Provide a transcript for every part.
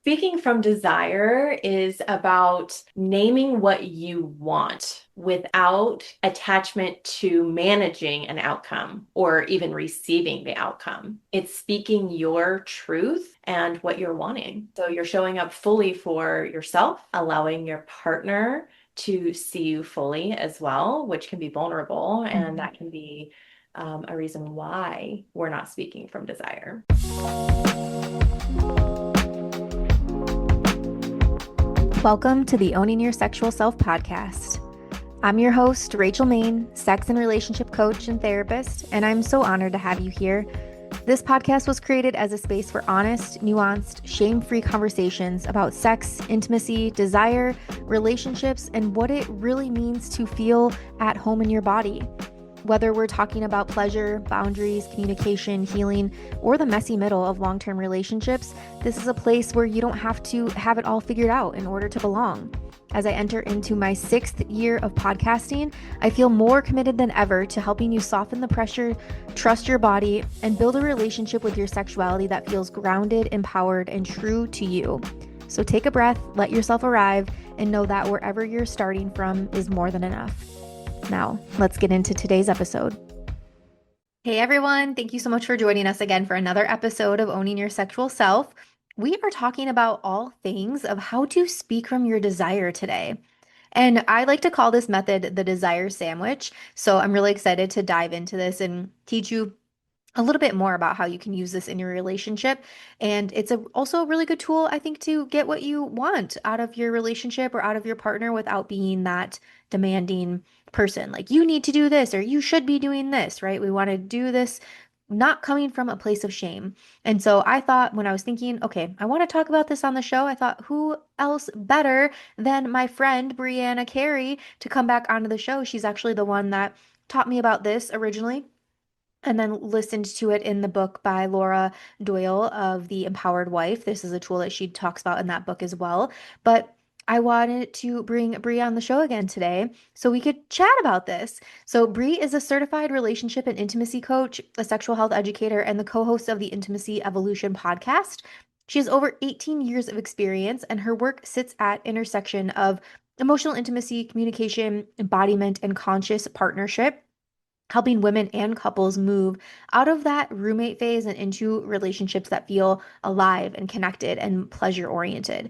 Speaking from desire is about naming what you want without attachment to managing an outcome or even receiving the outcome. It's speaking your truth and what you're wanting. So you're showing up fully for yourself, allowing your partner to see you fully as well, which can be vulnerable. And Mhm. that can be a reason why we're not speaking from desire. Welcome to the Owning Your Sexual Self podcast. I'm your host, Rachel Main, sex and relationship coach and therapist, and I'm so honored to have you here. This podcast was created as a space for honest, nuanced, shame-free conversations about sex, intimacy, desire, relationships, and what it really means to feel at home in your body. Whether we're talking about pleasure, boundaries, communication, healing, or the messy middle of long-term relationships, this is a place where you don't have to have it all figured out in order to belong. As I enter into my 6th year of podcasting, I feel more committed than ever to helping you soften the pressure, trust your body, and build a relationship with your sexuality that feels grounded, empowered, and true to you. So take a breath, let yourself arrive, and know that wherever you're starting from is more than enough. Now, let's get into today's episode. Hey everyone, thank you so much for joining us again for another episode of Owning Your Sexual Self. We are talking about all things of how to speak from your desire today. And I like to call this method the desire sandwich. So I'm really excited to dive into this and teach you a little bit more about how you can use this in your relationship. And it's also a really good tool, I think, to get what you want out of your relationship or out of your partner without being that demanding person. Like, you need to do this or you should be doing this, right? We want to do this not coming from a place of shame. And so I thought when I was thinking, okay, I want to talk about this on the show, I thought, who else better than my friend Brianna Carey to come back onto the show? She's actually the one that taught me about this originally and then listened to it in the book by Laura Doyle of The Empowered Wife. This is a tool that she talks about in that book as well. But I wanted to bring Bree on the show again today so we could chat about this. So, Bree is a certified relationship and intimacy coach, a sexual health educator, and the co host of the Intimacy Evolution podcast. She has over 18 years of experience, and her work sits at intersection of emotional intimacy, communication, embodiment, and conscious partnership, helping women and couples move out of that roommate phase and into relationships that feel alive and connected and pleasure oriented.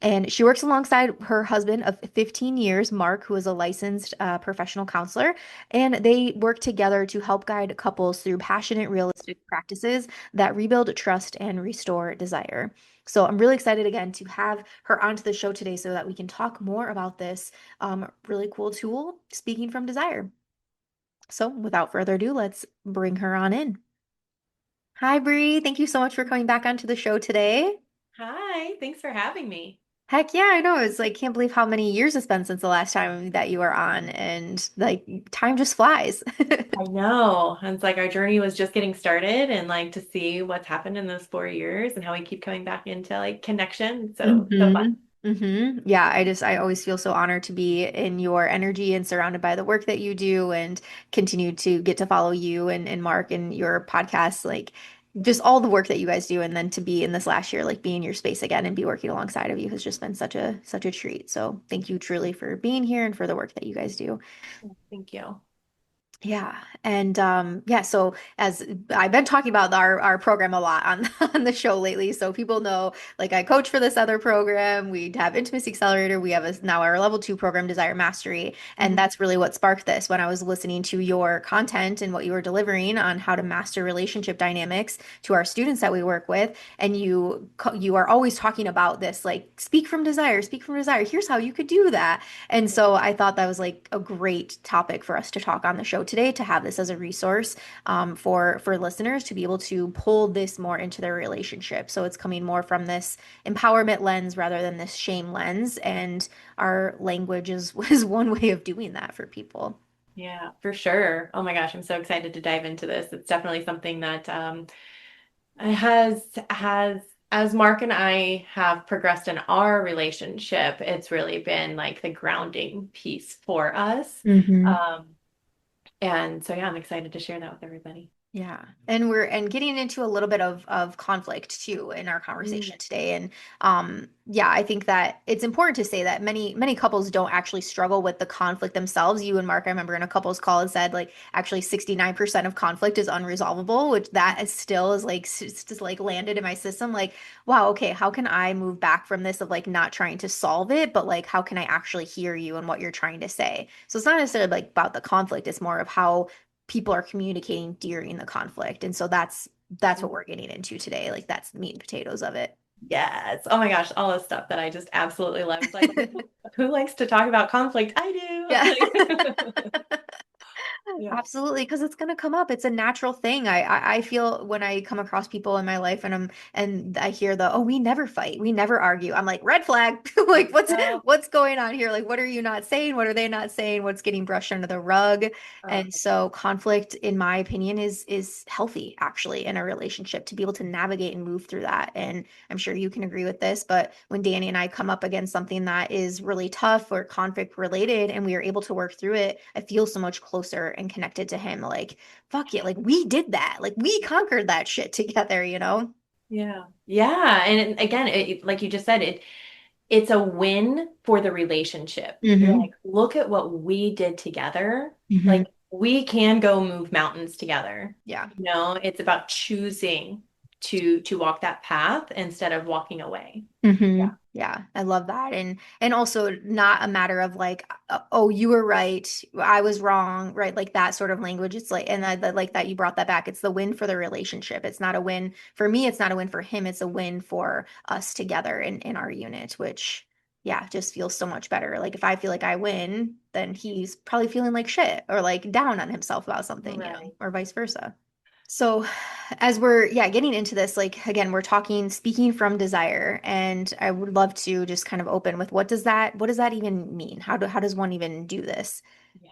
And she works alongside her husband of 15 years, Mark, who is a licensed professional counselor. And they work together to help guide couples through passionate, realistic practices that rebuild trust and restore desire. So I'm really excited again to have her onto the show today so that we can talk more about this really cool tool, speaking from desire. So, without further ado, let's bring her on in. Hi, Bree. Thank you so much for coming back onto the show today. Hi, thanks for having me. Heck yeah, I know. It's like, can't believe how many years it's been since the last time that you were on, and like, time just flies. I know. And it's like our journey was just getting started and like to see what's happened in those 4 years and how we keep coming back into like connection. So fun. Yeah, I always feel so honored to be in your energy and surrounded by the work that you do and continue to get to follow you and Mark and your podcast, like just all the work that you guys do. And then to be in this last year, like be in your space again and be working alongside of you has just been such a treat. So thank you truly for being here and for the work that you guys do. Thank you. Yeah. And yeah, so as I've been talking about our program a lot on on the show lately, so people know like I coach for this other program. We have Intimacy Accelerator. We have now our level 2 program, Desire Mastery, and Mhm. that's really what sparked this when I was listening to your content and what you were delivering on how to master relationship dynamics to our students that we work with. And you are always talking about this, like speak from desire, speak from desire. Here's how you could do that. And so I thought that was like a great topic for us to talk on the show today, to have this as a resource for listeners to be able to pull this more into their relationship. So it's coming more from this empowerment lens rather than this shame lens. And our language is one way of doing that for people. Yeah, for sure. Oh my gosh, I'm so excited to dive into this. It's definitely something that has as Mark and I have progressed in our relationship, it's really been like the grounding piece for us. Hmm. Um, and so yeah, I'm excited to share that with everybody. Yeah. And getting into a little bit of conflict too in our Mm. conversation today. And yeah, I think that it's important to say that many couples don't actually struggle with the conflict themselves. You and Mark, I remember in a couples call had said like actually 69% of conflict is unresolvable, which that is still is like just like landed in my system. Like, wow, okay, how can I move back from this of like not trying to solve it, but like how can I actually hear you and what you're trying to say? So it's not necessarily like about the conflict, it's more of how people are communicating during the conflict. And so that's what we're getting into today. Like that's the meat and potatoes of it. Yes. Oh my gosh, all this stuff that I just absolutely love. It's like, who likes to talk about conflict? I Yeah. do. Yeah. Absolutely, because it's gonna come up. It's a natural thing. I feel when I come across people in my life and I hear the, oh, we never fight, we never argue. I'm like, red flag. Like Oh, what's going on here? Like what are you not saying? What are they not saying? What's getting brushed under the rug? oh, And so conflict, in my opinion, is healthy actually in a relationship to be able to navigate and move through that. And I'm sure you can agree with this, but when Danny and I come up against something that is really tough or conflict related and we are able to work through it, I feel so much closer and connected to him. Like, fuck yeah, like we did that. Like we conquered that shit together, you know? yeah. Yeah. And again, like you just said, it's a win for the relationship. You're like, Hmm. look at what we did together. Hmm. Like we can go move mountains together. Yeah. It's about choosing to walk that path instead of walking away. Hmm. Yeah. Yeah, I love that. And also not a matter of like, oh, you were right, I was wrong, right? Like that sort of language. It's like, and I like that you brought that back. It's the win for the relationship. It's not a win for me, it's not a win for him, it's a win for us together in our unit, which yeah, just feels so much better. Like if I feel like I win, then he's probably feeling like shit or like down on himself about something, Right. or vice versa. So, as we're yeah getting into this, like again, we're talking speaking from desire, and I would love to just kind of open with what does that even mean? How does one even do this? Yeah.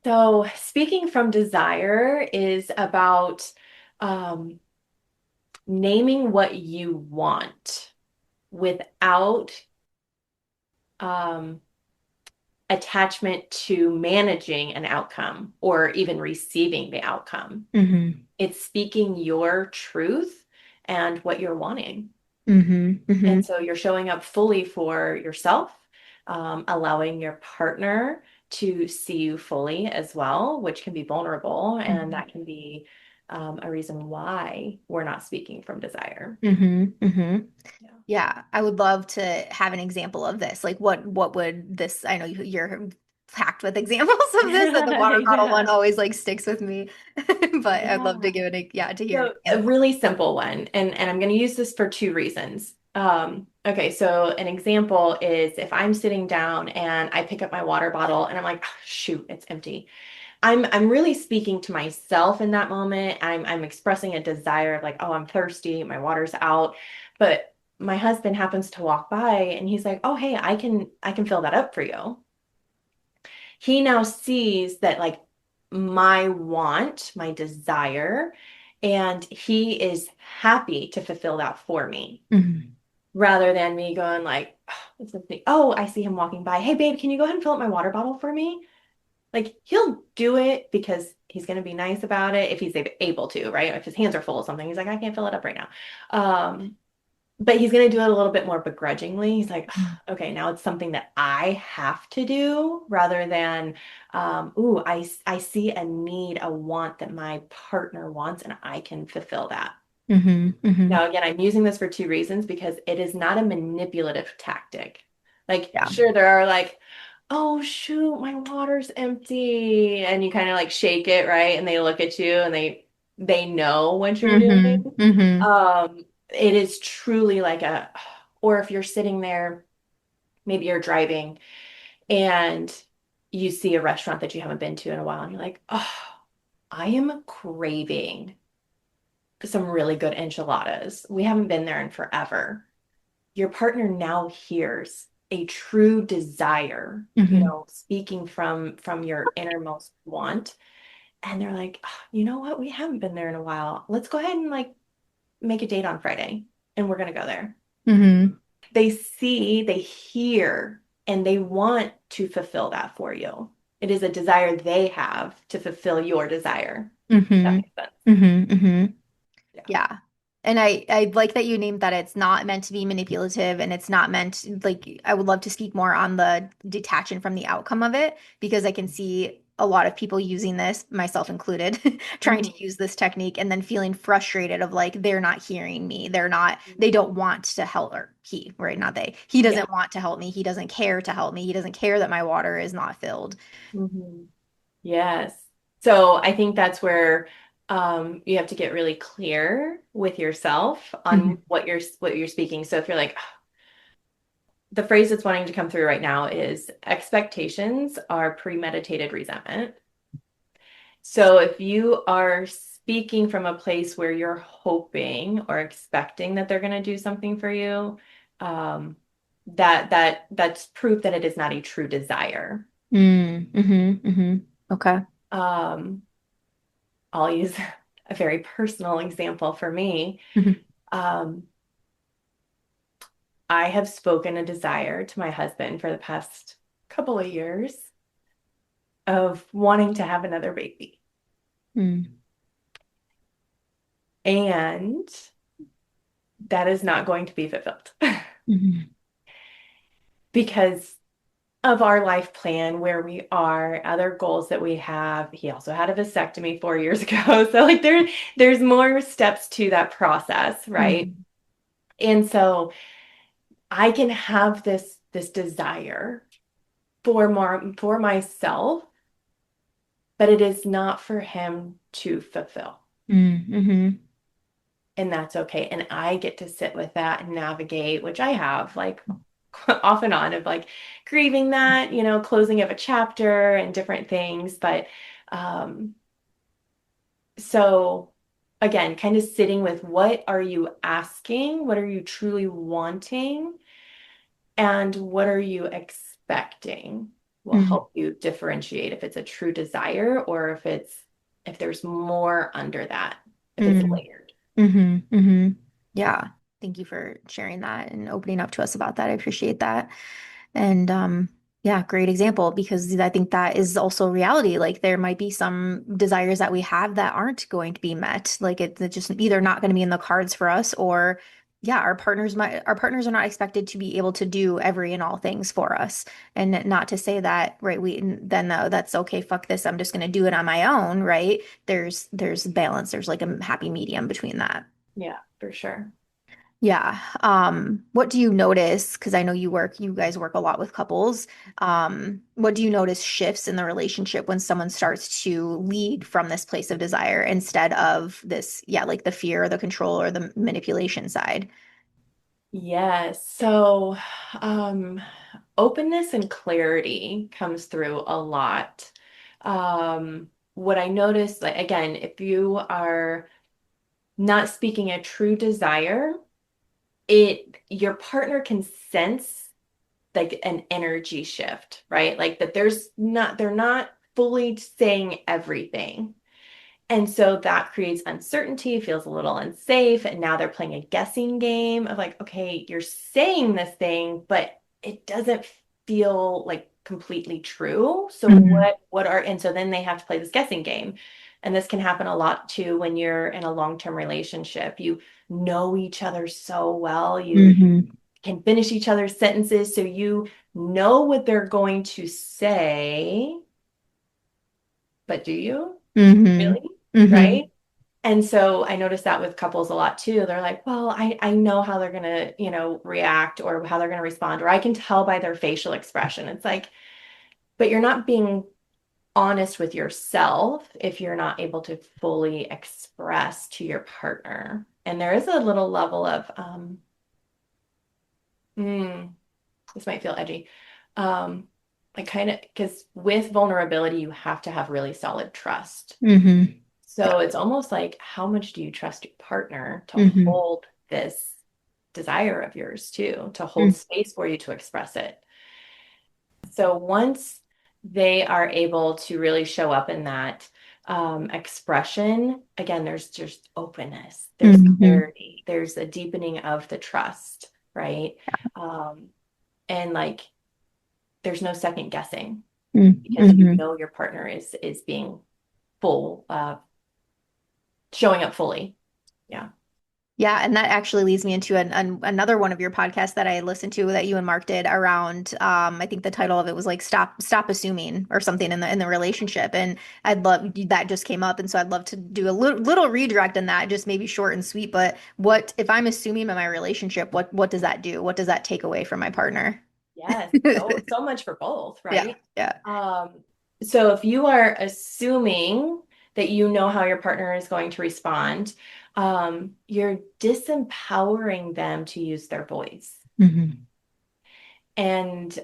So speaking from desire is about um, naming what you want without um, attachment to managing an outcome or even receiving the outcome. Mm-hmm. It's speaking your truth and what you're wanting. Mm-hmm. Mm-hmm. And so you're showing up fully for yourself, allowing your partner to see you fully as well, which can be vulnerable. And Mm-hmm. that can be a reason why we're not speaking from desire. Mm-hmm. Mm-hmm. Yeah. Yeah, I would love to have an example of this. Like what would this, I know you're packed with examples of this, and the water bottle one Yeah. always like sticks with me. But I'd love to Yeah. give it a yeah, to hear an So a example. really simple one, and I'm going to use this for two reasons. Okay, so an example is if I'm sitting down and I pick up my water bottle and I'm like, "Oh, shoot, it's empty." I'm really speaking to myself in that moment. I'm expressing a desire of like, oh, I'm thirsty, my water's out. But my husband happens to walk by and he's like, oh, hey, I can fill that up for you. He now sees that like my want, my desire, and he is happy to fulfill that for me Mm-hmm. rather than me going like, oh, it's empty. Oh, I see him walking by. Hey, babe, can you go ahead and fill up my water bottle for me? Like he'll do it because he's going to be nice about it if he's able to, right? If his hands are full of something, he's like, I can't fill it up right now. But he's going to do it a little bit more begrudgingly. He's like, okay, now it's something that I have to do rather than, ooh, I see a need, a want that my partner wants, and I can fulfill that. Mm-hmm. Mm-hmm. Now, again, I'm using this for two reasons because it is not a manipulative tactic. Like, Yeah. sure, there are like, oh, shoot, my water's empty. And you kind of like shake it, right? And they look at you and they know what you're doing. Mm-hmm. Mm-hmm. It is truly like or if you're sitting there, maybe you're driving and you see a restaurant that you haven't been to in a while, and you're like, oh, I am craving some really good enchiladas. We haven't been there in forever. Your partner now hears a true desire, Mm-hmm. speaking from your innermost want. And they're like, "Oh, you know what? We haven't been there in a while. Let's go ahead and like make a date on Friday and we're going to go there." Mm-hmm. They see, they hear, and they want to fulfill that for you. It is a desire they have to fulfill your desire. That Mm-hmm. makes sense. Mm-hmm. Mm-hmm. Yeah. Yeah. And I like that you named that it's not meant to be manipulative and it's not meant like I would love to speak more on the detaching from the outcome of it because I can see a lot of people using this, myself included, trying to Mhm. use this technique and then feeling frustrated of like they're not hearing me. They don't want to help or he, right? Not they. He Yeah. doesn't want to help me. He doesn't care to help me. He doesn't care that my water is not filled. Mhm. Yes. So I think that's where you have to get really clear with yourself on Mhm. what you're speaking. So if you're like, the phrase that's wanting to come through right now is expectations are premeditated resentment. So if you are speaking from a place where you're hoping or expecting that they're going to do something for you, that's proof that it is not a true desire. Mm, mhm, mhm. Okay. Um, I'll use a very personal example for me. Mhm. Um, I have spoken a desire to my husband for the past couple of years of wanting to have another baby. Mm, And that is not going to be fulfilled mhm. because of our life plan, where we are, other goals that we have. He also had a vasectomy 4 years ago. So like there's more steps to that process, right? Mhm. And so I can have this desire for myself, but it is not for him to fulfill. Mm, mhm. And that's okay. And I get to sit with that and navigate, which I have like off and on of like grieving that, closing of a chapter and different things. But um, so again, kind of sitting with what are you asking? What are you truly wanting? And what are you expecting will Mm, help you differentiate if it's a true desire or if there's more under that, if it's mm, layered. mhm, mhm. Yeah. Thank you for sharing that and opening up to us about that. I appreciate that. And yeah, great example because I think that is also reality. Like there might be some desires that we have that aren't going to be met. Like it's just either not going to be in the cards for us or yeah, our partners are not expected to be able to do every and all things for us. And not to say that, right, that's okay, fuck this, I'm just going to do it on my own, right? There's balance. There's like a happy medium between that. Yeah, for sure. Yeah. What do you notice? Because I know you guys work a lot with couples. What do you notice shifts in the relationship when someone starts to lead from this place of desire instead of this, yeah, like the fear or the control or the manipulation side? Yes. So, um, openness and clarity comes through a lot. What I noticed, like again, if you are not speaking a true desire, your partner can sense like an energy shift, right? Like that they're not fully saying everything. And so that creates uncertainty, feels a little unsafe. And now they're playing a guessing game of like, okay, you're saying this thing, but it doesn't feel like completely true. So Mhm. and so then they have to play this guessing game. And this can happen a lot too when you're in a long-term relationship. You know each other so well. You Mhm. can finish each other's sentences. So you know what they're going to say, but do you Mhm. really? Mhm. Right? And so I noticed that with couples a lot too. They're like, well, I know how they're gonna, react or how they're gonna respond, or I can tell by their facial expression. It's like, but you're not being honest with yourself if you're not able to fully express to your partner. And there is a little level of, mm, this might feel edgy. Um, like kind of because with vulnerability, you have to have really solid trust. Mhm. So it's almost like, how much do you trust your partner to Mhm. hold this desire of yours too, to hold Mhm. space for you to express it? So once they are able to really show up in that expression, again, there's just openness, there's Mhm. clarity, there's a deepening of the trust, right? Um, and like, there's no second guessing Mhm. because you Mhm. know your partner is being full. showing up fully. Yeah. Yeah, and that actually leads me into another one of your podcasts that I listened to that you and Mark did around I think the title of it was like stop assuming or something in the relationship. And I'd love that just came up, and so I'd love to do a little redirect in that, just maybe short and sweet. But what if I'm assuming in my relationship, what does that do? What does that take away from my partner? Yes. So much for both, Yeah, right? yeah. Um, so if you are assuming that you know how your partner is going to respond, you're disempowering them to use their voice. Hmm. And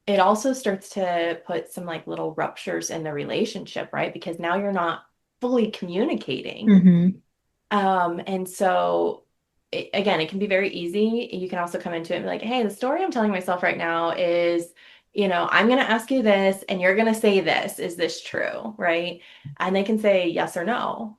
it also starts to put some like little ruptures in the relationship, right? Because now you're not fully communicating. Hmm. And so again, it can be very easy. You can also come into it and be like, hey, the story I'm telling myself right now is, I'm going to ask you this and you're going to say this. Is this true? Right? And they can say yes or no,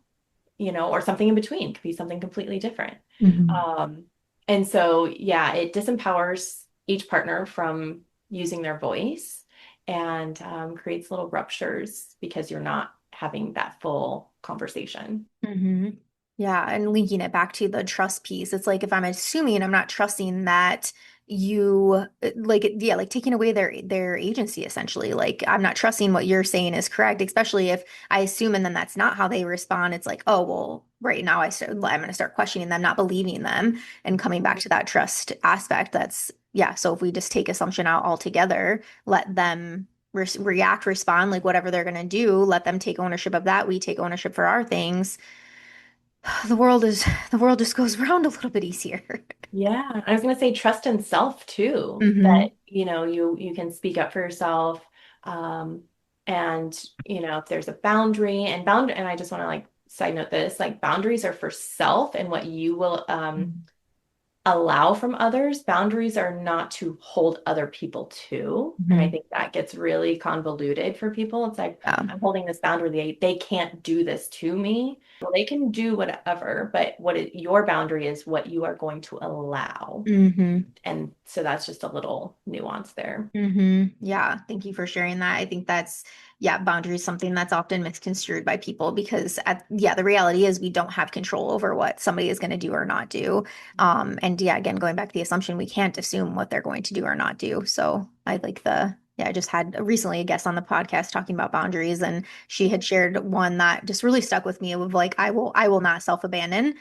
or something in between. It could be something completely different. Hmm. Um, and so, yeah, it disempowers each partner from using their voice and creates little ruptures because you're not having that full conversation. Hmm. Yeah, and linking it back to the trust piece, it's like if I'm assuming I'm not trusting that you yeah, like taking away their agency essentially. Like I'm not trusting what you're saying is correct, especially if I assume and then that's not how they respond. It's like, oh, well, right now I'm going to start questioning them, not believing them, and coming back to that trust aspect. That's yeah. So if we just take assumption out altogether, let them react, respond, like whatever they're going to do, let them take ownership of that. We take ownership for our things. The world just goes around a little bit easier. Yeah, I was going to say trust in self too, Hmm. that you can speak up for yourself. Um, and if there's a boundary, and I just want to like side note this, like boundaries are for self and what you will allow from others. Boundaries are not to hold other people to. And I Hmm. think that gets really convoluted for people. It's like, Yeah. I'm holding this boundary. They can't do this to me. Well, they can do whatever, but your boundary is what you are going to allow. Hmm. And so that's just a little nuance there. Yeah, thank you for sharing that. I think that's, yeah, boundaries something that's often misconstrued by people because yeah, the reality is we don't have control over what somebody is going to do or not do. And yeah, again, going back to the assumption, we can't assume what they're going to do or not do. So I like yeah, I just had recently a guest on the podcast talking about boundaries, and she had shared one that just really stuck with me of like, I will not self-abandon.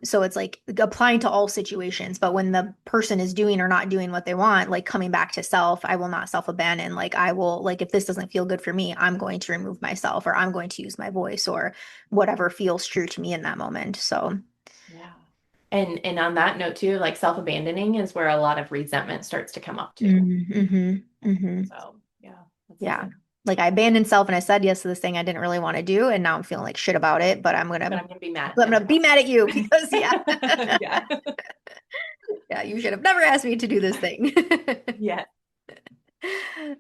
So it's like applying to all situations, but when the person is doing or not doing what they want, like coming back to self, I will not self-abandon. Like I will, like if this doesn't feel good for me, I'm going to remove myself or I'm going to use my voice or whatever feels true to me in that moment. So, Yeah. And on that note too, like self-abandoning is where a lot of resentment starts to come up too. mm-hmm, mm-hmm. So yeah, that's Yeah. easy. Like I abandoned self and I said yes to this thing I didn't really want to do, and now I'm feeling like shit about it, but But I'm gonna be mad at I'm them gonna be mad at you now. because yeah. Yeah. Yeah, you should have never asked me to do this thing. Yeah.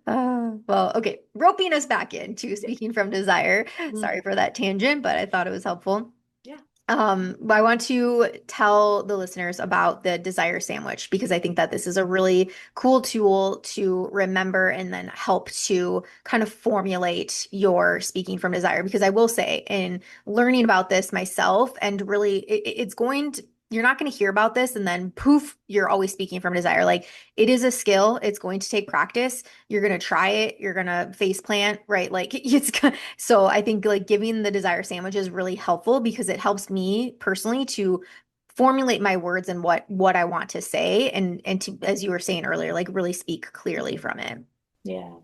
Well, okay. Roping us back into Yeah. speaking from desire. Mhm. Sorry for that tangent, but I thought it was helpful. Yeah. I want to tell the listeners about the desire sandwich because I think that this is a really cool tool to remember and then help to kind of formulate your speaking from desire. Because I will say, in learning about this myself, and really, it's going to, you're not going to hear about this and then poof, you're always speaking from desire. Like it is a skill, it's going to take practice. You're going to try it, you're going to face plant, right? Like so I think like giving the desire sandwich is really helpful because it helps me personally to formulate my words and what I want to say and to, as you were saying earlier, like really speak clearly from it. Yeah.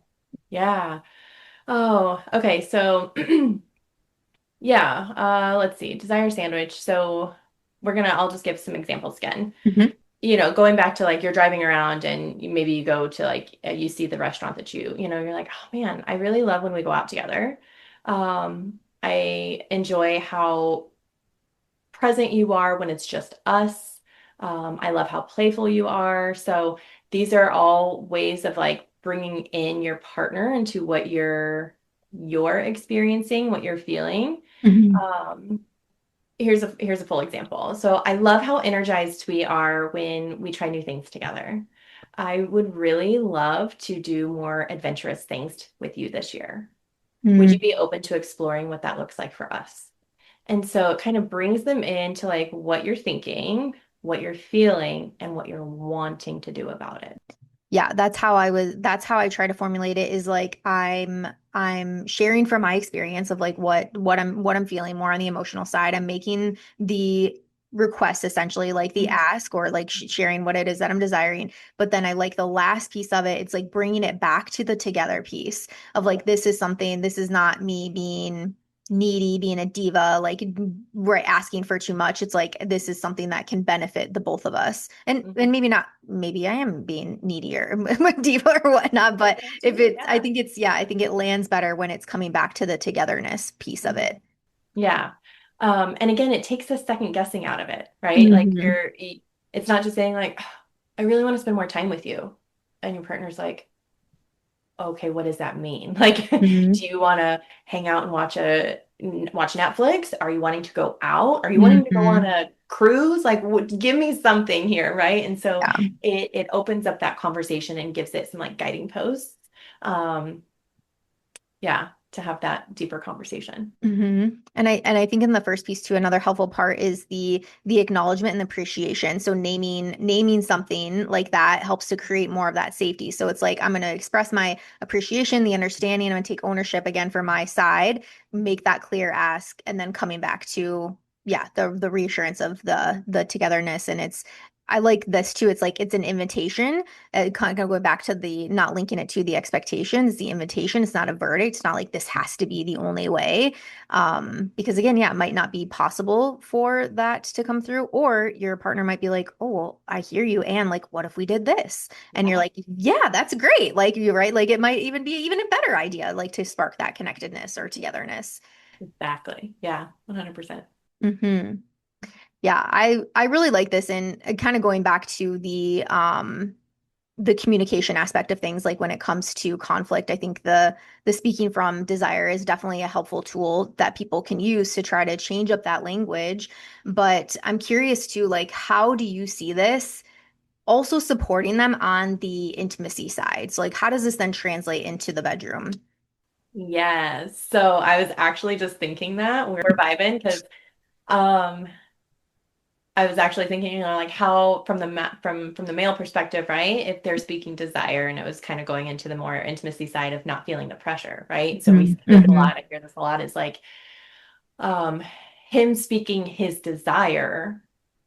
Yeah. Oh, okay. So yeah, let's see. Desire sandwich. So I'll just give some examples again. Hmm. Going back to like you're driving around and maybe you go to like you see the restaurant that you're like, oh man, I really love when we go out together. I enjoy how present you are when it's just us. I love how playful you are. So these are all ways of like bringing in your partner into what you're experiencing, what you're feeling. Hmm. Um, here's a full example. So I love how energized we are when we try new things together. I would really love to do more adventurous things with you this year. Would you be open to exploring what that looks like for us? And so it kind of brings them into like what you're thinking, what you're feeling, and what you're wanting to do about it. Yeah, that's how I try to formulate it is like I'm sharing from my experience of like what I'm feeling more on the emotional side. I'm making the request essentially like the ask or like sharing what it is that I'm desiring. But then I like the last piece of it, it's like bringing it back to the together piece of like this is something, this is not me being needy, being a diva, like right asking for too much. It's like this is something that can benefit the both of us. And Mhm. maybe not, maybe I am being needy or diva or whatnot, but That if too, it's I yeah. think it's yeah, I think it lands better when it's coming back to the togetherness piece of Mhm. it. Yeah. And again, it takes the second guessing out of it, right? Like Hmm. it's not just saying like, I really want to spend more time with you. And your partner's like, okay, what does that mean? Like, Hmm. do you want to hang out and watch Netflix? Are you wanting to go out? Are you wanting to go on Hmm. a cruise? Like, give me something here, right? And so Yeah. it opens up that conversation and gives it some like guiding posts. Um, yeah, to have that deeper conversation. And I think in the first piece too, another helpful part is the acknowledgement and appreciation. So naming something like that helps to create more of that safety. So it's like I'm going to express my appreciation, the understanding. I'm going to take ownership again for my side, make that clear ask, and then coming back to yeah the reassurance of the togetherness. And it's I like this too. It's like it's an invitation kind of going back to the not linking it to the expectations, the invitation. It's not a verdict. It's not like this has to be the only way. Because again, yeah, it might not be possible for that to come through, or your partner might be like, oh, well, I hear you. And like, what if we did this? And you're Yeah, like, yeah, that's great. Like, you're right. Like, it might even be even a better idea, like to spark that connectedness or togetherness. exactly. Yeah, 100%. Hmm. Yeah, I really like this and kind of going back to the communication aspect of things like when it comes to conflict, I think the speaking from desire is definitely a helpful tool that people can use to try to change up that language. But I'm curious too, like how do you see this also supporting them on the intimacy side? So like how does this then translate into the bedroom? Yes. So I was actually just thinking that we were vibing because um I was actually thinking, like how from the from the male perspective, right? If they're speaking desire, and it was kind of going into the more intimacy side of not feeling the pressure, right? So we see this a Mm-hmm. lot. I hear this a lot. Is like um, him speaking his desire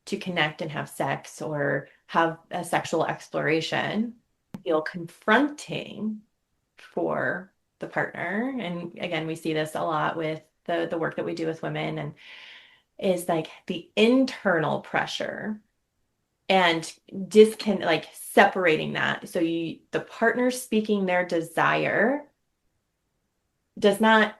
to connect and have sex or have a sexual exploration feel confronting for the partner. And again, we see this a lot with the work that we do with women and is like the internal pressure and like separating that. So the partner speaking their desire does not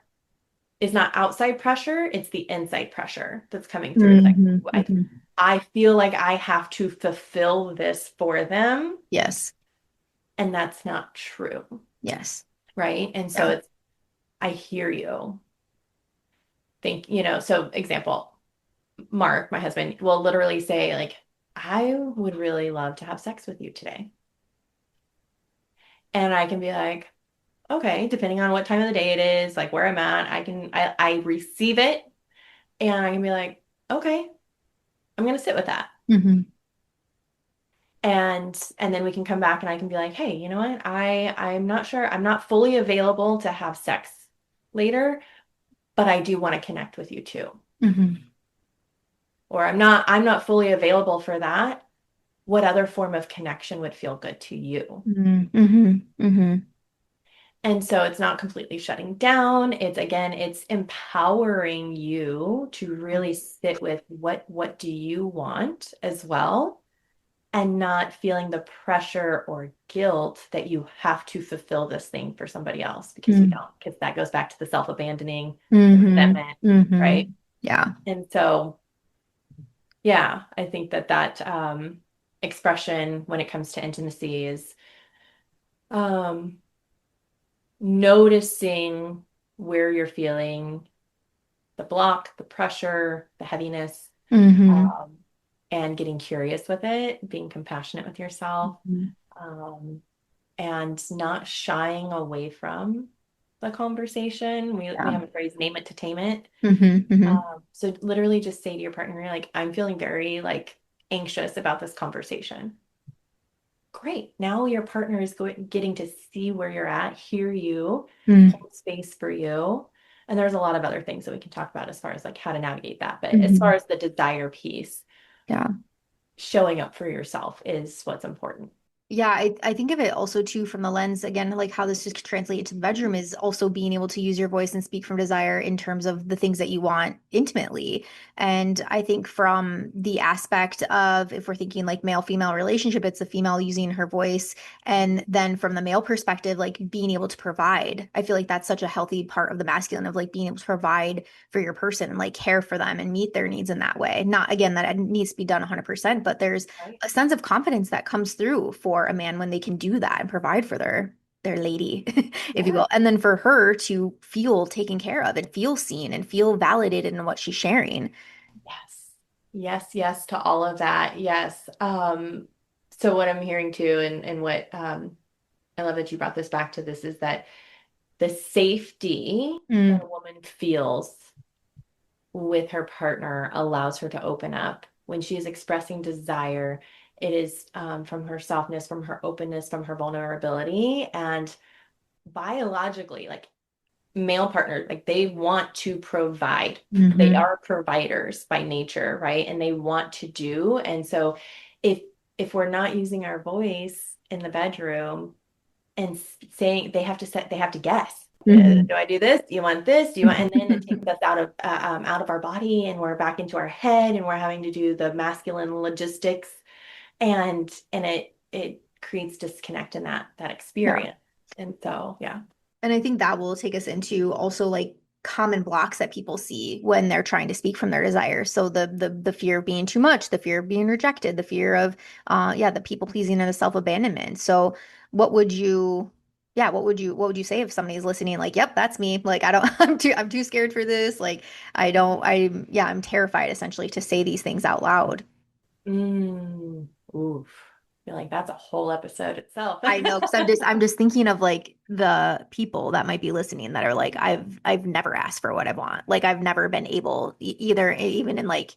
is not outside pressure, it's the inside pressure that's coming through. Like Hmm. I Hmm. I feel like I have to fulfill this for them, Yes. and that's not true, Yes. right? And so Yeah. it's I hear you. So example, Mark, my husband, will literally say like, I would really love to have sex with you today. And I can be like, okay, depending on what time of the day it is, like where I'm at, I receive it and I can be like, okay, I'm gonna sit with that. Hmm. And then we can come back and I can be like, hey, you know what? I'm not sure. I'm not fully available to have sex later, but I do want to connect with you too. Hmm. Or I'm not fully available for that. What other form of connection would feel good to you? Hmm. Hmm. Hmm. And so it's not completely shutting down. It's empowering you to really sit with what do you want as well, and not feeling the pressure or guilt that you have to fulfill this thing for somebody else because you don't, because that goes back to the self-abandoning, the Hmm. resentment, Hmm. right? Yeah. And so, yeah, I think that expression when it comes to intimacy is um, noticing where you're feeling the block, the pressure, the heaviness, Hmm. um, and getting curious with it, being compassionate with yourself. Um, and not shying away from the conversation. We Yeah. have a phrase, name it to tame it. Mm-hmm. So literally just say to your partner, like, I'm feeling very like anxious about this conversation. Great. Now your partner is getting to see where you're at, hear you, Mm-hmm. hold space for you. And there's a lot of other things that we can talk about as far as like how to navigate that. But as far as the desire piece, Yeah. showing up for yourself is what's important. Yeah, I think of it also too from the lens again, like how this just translates to the bedroom is also being able to use your voice and speak from desire in terms of the things that you want intimately. And I think from the aspect of if we're thinking like male-female relationship, it's the female using her voice. And then from the male perspective, like being able to provide. I feel like that's such a healthy part of the masculine of like being able to provide for your person and like care for them and meet their needs in that way. Not again that it needs to be done 100%, but there's Right. a sense of confidence that comes through for a man when they can do that and provide for their lady, if you Yeah. will. And then for her to feel taken care of and feel seen and feel validated in what she's sharing. Yes. Yes, yes to all of that. Yes. So what I'm hearing too, and what I love that you brought this back to this is that the safety that Mm, a woman feels with her partner allows her to open up. When she is expressing desire, it is from her softness, from her openness, from her vulnerability. And biologically, like male partners, like they want to provide. They hmm are providers by nature, right? And they want to do. And so if we're not using our voice in the bedroom, and saying they have to guess. hmm Do I do this? Do you want this? Do you want? And then it takes us out of our body, and we're back into our head, and we're having to do the masculine logistics, and it creates disconnect in that Yeah. experience. And so, yeah. And I think that will take us into also like common blocks that people see when they're trying to speak from their desires. So the fear of being too much, the fear of being rejected, the fear of yeah, the people pleasing and the self-abandonment. So what would you yeah, what would you say if somebody's listening like, "Yep, that's me. Like I don't I'm too scared for this. Like I'm terrified essentially to say these things out loud." Oof. I feel like that's a whole episode itself. I know because I'm just thinking of like the people that might be listening that are like I've never asked for what I want. Like I've never been able either even in like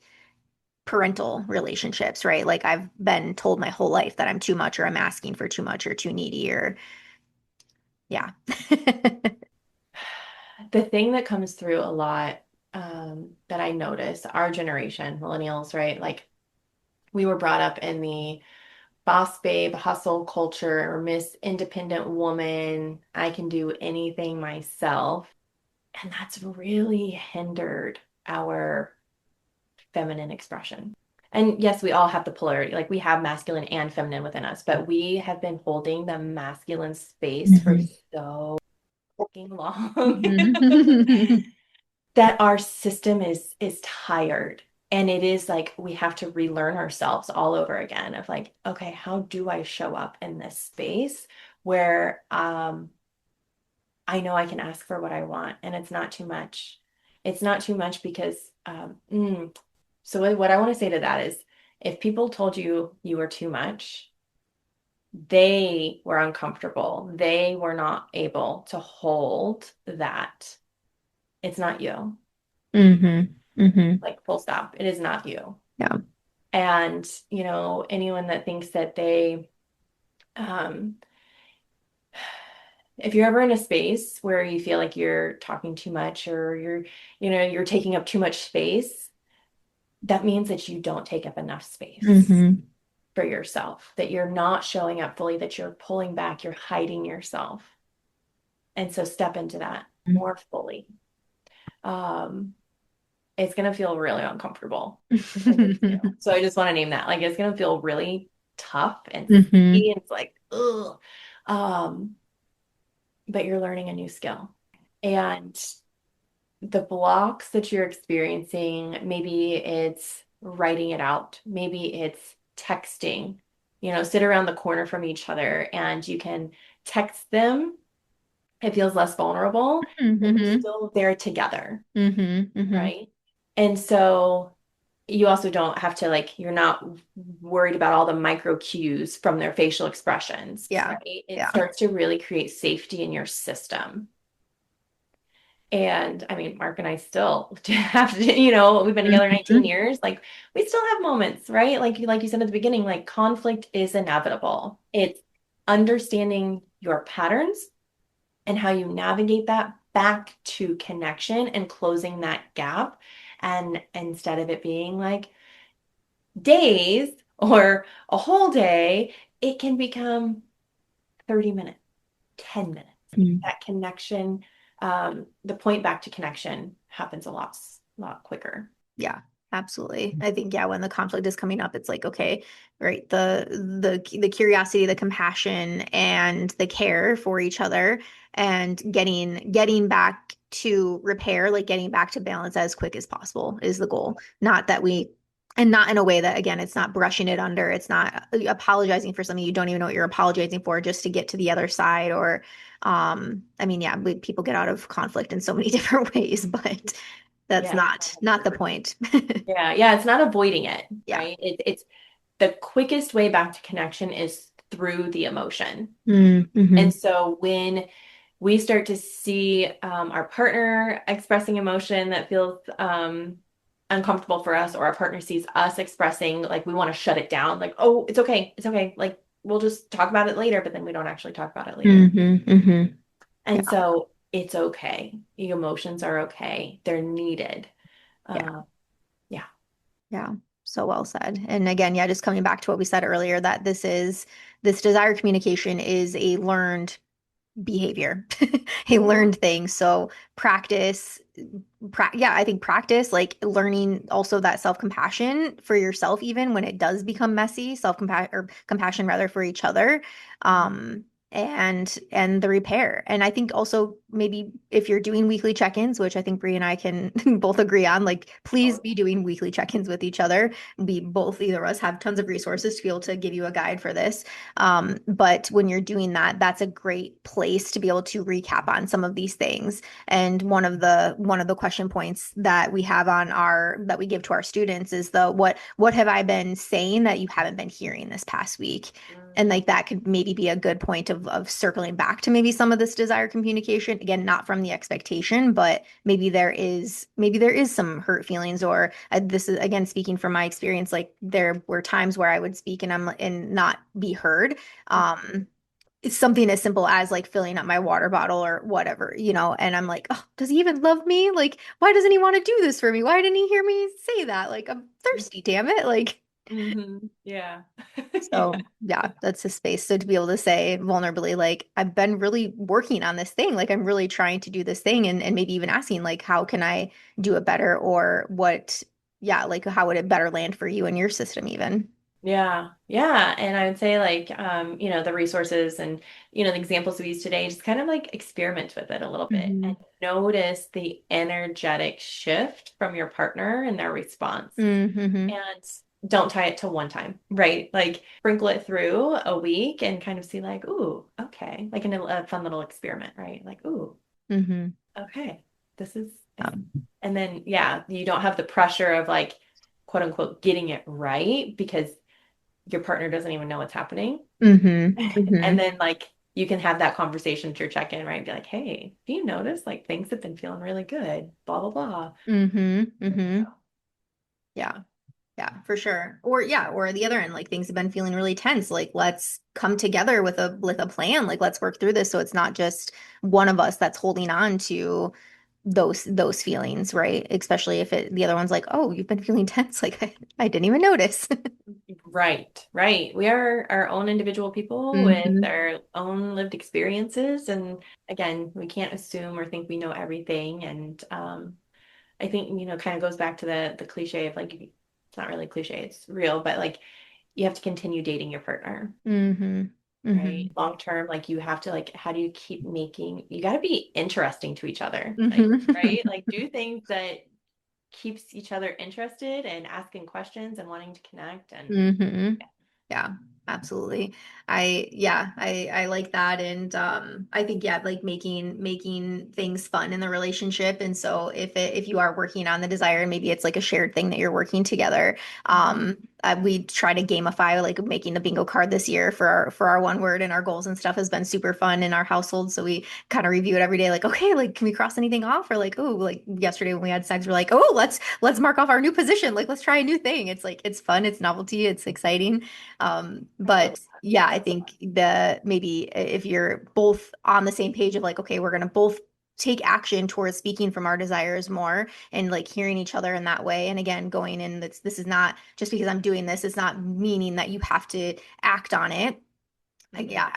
parental relationships, right? Like I've been told my whole life that I'm too much or I'm asking for too much or too needy or yeah. The thing that comes through a lot that I notice, our generation, millennials, right? Like we were brought up in the boss babe hustle culture or Miss Independent Woman. I can do anything myself. And that's really hindered our feminine expression. And yes, we all have the polarity, like we have masculine and feminine within us, but we have been holding the masculine space for Mhm. so fucking long Mhm. that our system is tired. And it is like we have to relearn ourselves all over again of like, okay, how do I show up in this space where I know I can ask for what I want and it's not too much. It's not too much because so what I want to say to that is if people told you you were too much, they were uncomfortable. They were not able to hold that. It's not you. Mhm. Mhm. Like full stop. It is not you. Yeah. And, anyone that thinks that um, if you're ever in a space where you feel like you're talking too much or you're taking up too much space, that means that you don't take up enough space Mhm. for yourself, that you're not showing up fully, that you're pulling back, you're hiding yourself. And so step into that more fully. Um, it's going to feel really uncomfortable. So I just want to name that. Like it's going to feel really tough and Mhm. sticky. And it's like, ugh. Um, but you're learning a new skill. And the blocks that you're experiencing, maybe it's writing it out, maybe it's texting, sit around the corner from each other and you can text them. It feels less vulnerable, but you're Mhm. still there together, Mhm. Mhm. right? And so you also don't have to like, you're not worried about all the micro cues from their facial expressions, Yeah. right? It Yeah. starts to really create safety in your system. And I mean, Mark and I still have to, we've been together 19 Mhm. years. Like we still have moments, right? Like you said at the beginning, like conflict is inevitable. It's understanding your patterns and how you navigate that back to connection and closing that gap. And instead of it being like days or a whole day, it can become 30 minutes, 10 minutes. Mhm. That connection, the point back to connection happens a lot quicker. Yeah, absolutely. I think, yeah, when the conflict is coming up, it's like, okay, right, the curiosity, the compassion, and the care for each other, and getting back to repair, like getting back to balance as quick as possible is the goal. Not that we And not in a way that, again, it's not brushing it under. It's not apologizing for something you don't even know what you're apologizing for just to get to the other side. Or, I mean, yeah, people get out of conflict in so many different ways, but that's Yeah. not the point. Yeah. Yeah. It's not avoiding it, Yeah. right? It's the quickest way back to connection is through the emotion. Mm-hmm. And so when we start to see our partner expressing emotion that feels uncomfortable for us, or our partner sees us expressing like we want to shut it down, like, oh, it's okay, like we'll just talk about it later, but then we don't actually talk about it later. Mm-hmm. Mm-hmm. Yeah. And so it's okay. The emotions are okay. They're needed. Yeah. Uh, yeah. Yeah. So well said. And again, yeah, just coming back to what we said earlier, that this desire communication is a learned behavior, a Mhm. learned thing. So practice, yeah, I think practice, like learning also that self-compassion for yourself, even when it does become messy, self-compassion or compassion rather for each other. And the repair. And I think also maybe if you're doing weekly check-ins, which I think Bree and I can both agree on, like please Oh, be doing weekly check-ins with each other. We both, either of us, have tons of resources to be able to give you a guide for this. But when you're doing that, that's a great place to be able to recap on some of these things. And one of the question points that we have on our that we give to our students is the what have I been saying that you haven't been hearing this past week? And mm, like that could maybe be a good point of circling back to maybe some of this desire communication. Again, not from the expectation, but maybe there is some hurt feelings, or this is again speaking from my experience, like there were times where I would speak and not be heard. Um, it's something as simple as like filling up my water bottle or whatever, and I'm like, oh, does he even love me? Like, why doesn't he want to do this for me? Why didn't he hear me say that? Like, I'm thirsty, damn it. Like, yeah. so yeah, that's a space. So to be able to say vulnerably, like, I've been really working on this thing, like I'm really trying to do this thing, and maybe even asking, like, how can I do it better? Or what, yeah, like how would it better land for you and your system even? Yeah, yeah. And I would say like the resources and the examples we use today, just kind of like experiment with it a little bit Mm-hmm. and notice the energetic shift from your partner and their response. Mm-hmm. And don't tie it to one time, right? Like sprinkle it through a week and kind of see like, ooh, okay, like in a fun little experiment, right? Like, ooh, Mm-hmm. okay, this is, and then yeah, you don't have the pressure of like quote unquote getting it right because your partner doesn't even know what's happening. Mm-hmm. And Mm-hmm. then like you can have that conversation with your check-in, right? Be like, hey, do you notice like things have been feeling really good, blah, blah, blah. Mm-hmm. Mm-hmm. Yeah. Yeah. Yeah, for sure. Or yeah, or the other end, like things have been feeling really tense. Like let's come together with a plan. Like let's work through this so it's not just one of us that's holding on to those feelings, right? Especially if the other one's like, "Oh, you've been feeling tense." Like I didn't even notice. Right, right. We are our own individual people with Hmm. our own lived experiences. And again, we can't assume or think we know everything. And I think, kind of goes back to the cliche of like, it's not really cliche, it's real, but like you have to continue dating your partner, Hmm. right? Hmm. Long term, like you have to like, how do you keep you got to be interesting to each other, like, Hmm. right? Like do things that keeps each other interested and asking questions and wanting to connect and Hmm. Yeah, absolutely. I like that. And I think, yeah, like making things fun in the relationship. And so if you are working on the desire, and maybe it's like a shared thing that you're working together, we try to gamify like making a bingo card this year for our one word, and our goals and stuff has been super fun in our household. So we kind of review it every day, like, okay, like, can we cross anything off? Or like, oh, like yesterday when we had sex, we're like, oh, let's mark off our new position. Like, let's try a new thing. It's like, it's fun, it's novelty, it's exciting. But yeah, I think maybe if you're both on the same page of like, okay, we're gonna both take action towards speaking from our desires more and like hearing each other in that way. And again, going in, this is not just because I'm doing this, it's not meaning that you have to act on it. Like, yeah,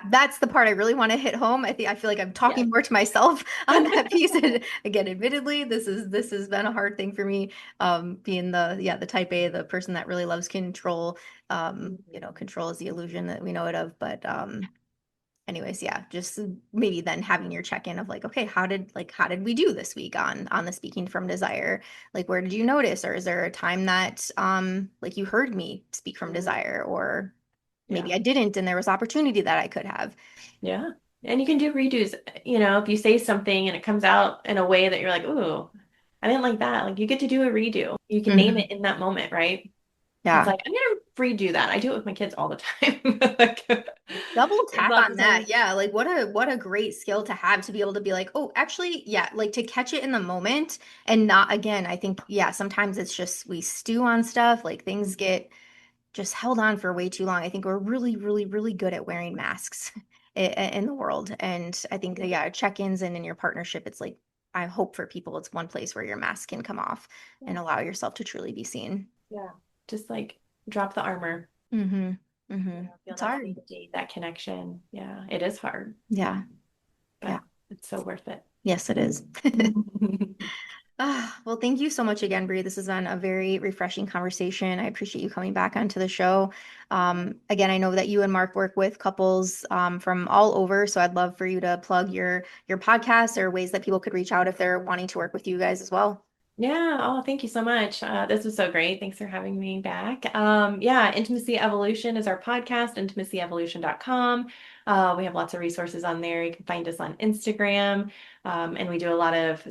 that's the part I really want to hit home. I feel like I'm talking more to myself on that piece. And again, admittedly, this has been a hard thing for me. Being the type A, the person that really loves control. Control is the illusion that we know it of. But anyways, yeah, just maybe then having your check-in of like, okay, how did we do this week on the speaking from desire? Like, where did you notice? Or is there a time that like you heard me speak from desire, or maybe I didn't and there was opportunity that I could have. Yeah. And you can do redos, if you say something and it comes out in a way that you're like, ooh, I didn't like that. Like, you get to do a redo. You can name it in that moment, right? Yeah. It's like, I'm gonna redo that. I do it with my kids all the time. Like, double tap on that. Yeah. Like, what a great skill to have, to be able to be like, oh, actually, yeah, like to catch it in the moment and not, again, I think, yeah, sometimes it's just we stew on stuff, like things get just held on for way too long. I think we're really, really, really good at wearing masks in the world. And I think, yeah, check-ins and in your partnership, it's like, I hope for people, it's one place where your mask can come off and allow yourself to truly be seen. Yeah. Just like drop the armor. Mm-hmm. Feel It's that hard. safety, that connection. Yeah, it is hard. Yeah. But Yeah. it's so worth it. Yes, it is. Well, thank you so much again, Brie. This has been a very refreshing conversation. I appreciate you coming back onto the show. Again, I know that you and Mark work with couples from all over, so I'd love for you to plug your podcast or ways that people could reach out if they're wanting to work with you guys as well. Yeah. Oh, thank you so much. This was so great. Thanks for having me back. Yeah, Intimacy Evolution is our podcast, intimacyevolution.com. We have lots of resources on there. You can find us on Instagram. And we do a lot of,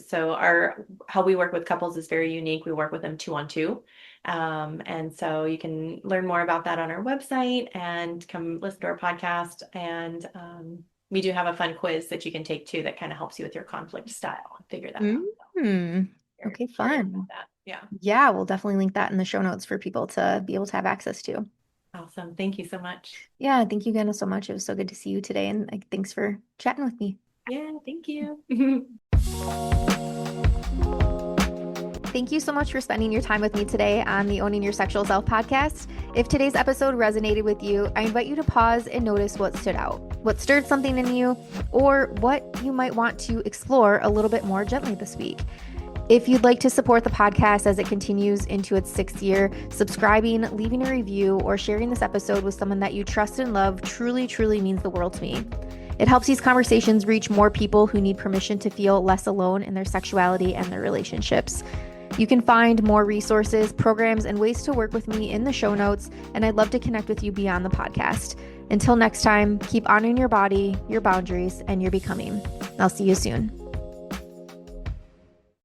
how we work with couples is very unique. We work with them 2-on-2. And so you can learn more about that on our website and come listen to our podcast. And we do have a fun quiz that you can take too that kind of helps you with your conflict style and figure that out. Okay, fun. Yeah. Yeah, we'll definitely link that in the show notes for people to be able to have access to. Awesome. Thank you so much. Yeah, thank you again so much. It was so good to see you today, and thanks for chatting with me. Yeah, thank you. Thank you so much for spending your time with me today on the Owning Your Sexual Self podcast. If today's episode resonated with you, I invite you to pause and notice what stood out, what stirred something in you, or what you might want to explore a little bit more gently this week. If you'd like to support the podcast as it continues into its 6th year, subscribing, leaving a review, or sharing this episode with someone that you trust and love truly, truly means the world to me. It helps these conversations reach more people who need permission to feel less alone in their sexuality and their relationships. You can find more resources, programs, and ways to work with me in the show notes, and I'd love to connect with you beyond the podcast. Until next time, keep honoring your body, your boundaries, and your becoming. I'll see you soon.